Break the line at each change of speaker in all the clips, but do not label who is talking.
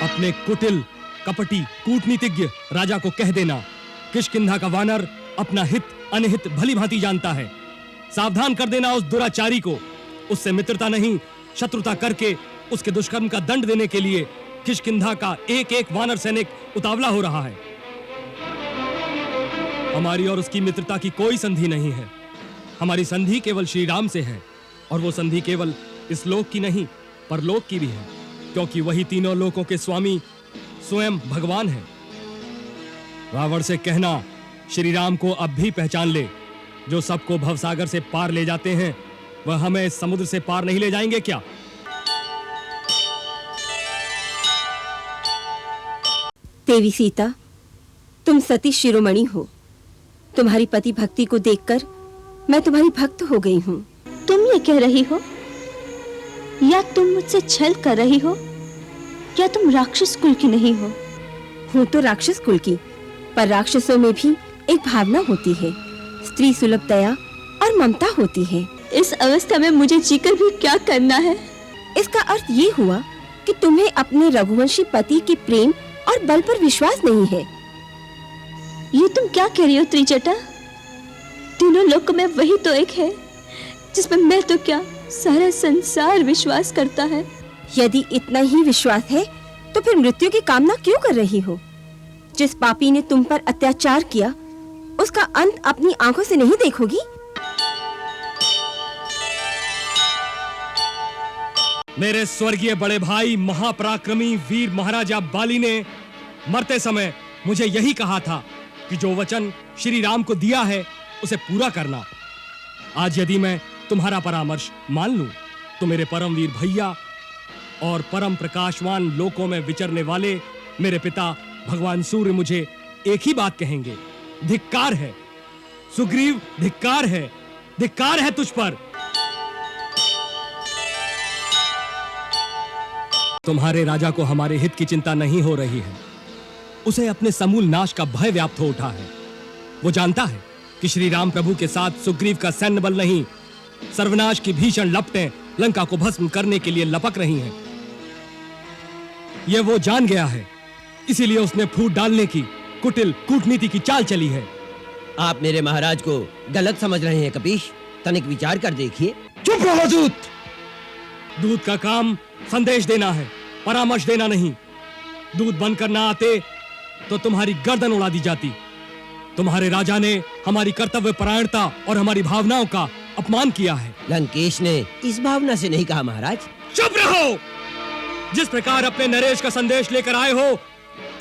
अपने कुटिल कपटी कूटनीतिज्ञ राजा को कह देना, किष्किंधा का वानर अपना हित अनहित भली भांति जानता है। सावधान कर देना उस दुराचारी को। उससे मित्रता नहीं शत्रुता करके उसके दुष्कर्म का दंड देने के लिए किष्किंधा का एक एक वानर सैनिक उतावला हो रहा है। हमारी और उसकी मित्रता की कोई संधि नहीं है। हमारी संधि केवल श्री राम से है, और वो संधि केवल इस लोक की नहीं परलोक की भी है, क्योंकि वही तीनों लोकों के स्वामी स्वयं भगवान है। रावण से कहना श्री राम को अब भी पहचान ले। जो सबको भवसागर से पार ले जाते हैं, वह हमें समुद्र से पार नहीं ले जाएंगे क्या?
देवी सीता, तुम सती शिरोमणि हो। तुम्हारी पति भक्ति को देखकर मैं तुम्हारी भक्त हो गई हूँ।
तुम ये कह रही हो, या तुम मुझसे छल कर रही हो, या तुम राक्षस कुल की नहीं हो?
हूँ तो राक्षस कुल की, पर राक्षसों में भी एक भावना होती है, स्त्री सुलभ दया और ममता होती है।
इस अवस्था में मुझे जीकर भी क्या करना है?
इसका अर्थ ये हुआ कि तुम्हें अपने रघुवंशी पति के प्रेम और बल पर विश्वास नहीं है।
ये तुम क्या कह रही हो त्रिजटा? तीनों लोक में वही तो एक है जिसमें मैं तो क्या सारा संसार विश्वास करता है।
यदि इतना ही विश्वास है तो फिर मृत्यु की कामना क्यों कर रही हो? जिस पापी ने तुम पर अत्याचार किया उसका अंत अपनी आंखों से नहीं देखोगी?
मेरे स्वर्गीय बड़े भाई महापराक्रमी वीर महाराजा बाली ने मरते समय मुझे यही कहा था कि जो वचन श्री राम को दिया है उसे पूरा करना। आज यदि मैं तुम्हारा परामर्श मान लूं तो मेरे परम वीर भैया और परम प्रकाशवान लोकों में विचरने वाले मेरे पिता भगवान सूर्य मुझे एक ही बात कहेंगे, धिक्कार है सुग्रीव, धिक्कार है तुझ पर। तुम्हारे राजा को हमारे हित की चिंता नहीं हो रही है। उसे अपने समूल नाश का भय व्याप्त हो उठा है। वो जानता है कि श्री राम प्रभु के साथ सुग्रीव का सैन्य बल नहीं, सर्वनाश की भीषण लपटें लंका को भस्म करने के लिए लपक रही हैं। यह वो जान गया है, इसीलिए उसने फूट डालने की कुटिल कूटनीति की चाल चली है।
आप मेरे महाराज को गलत समझ रहे हैं कपीश, तनिक विचार कर देखिए।
चुप रहो दूत। दूत का काम संदेश देना है, परामर्श देना नहीं। दूत बनकर ना आते तो तुम्हारी गर्दन उड़ा दी जाती। तुम्हारे राजा ने हमारी कर्तव्य परायणता और हमारी भावनाओं का अपमान किया है।
लंकेश ने इस भावना से नहीं कहा महाराज।
चुप रहो। जिस प्रकार अपने नरेश का संदेश लेकर आए हो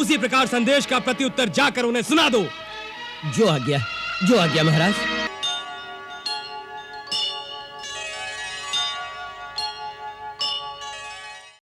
उसी प्रकार संदेश का प्रत्युत्तर जाकर उन्हें सुना दो।
जो आज्ञा महाराज।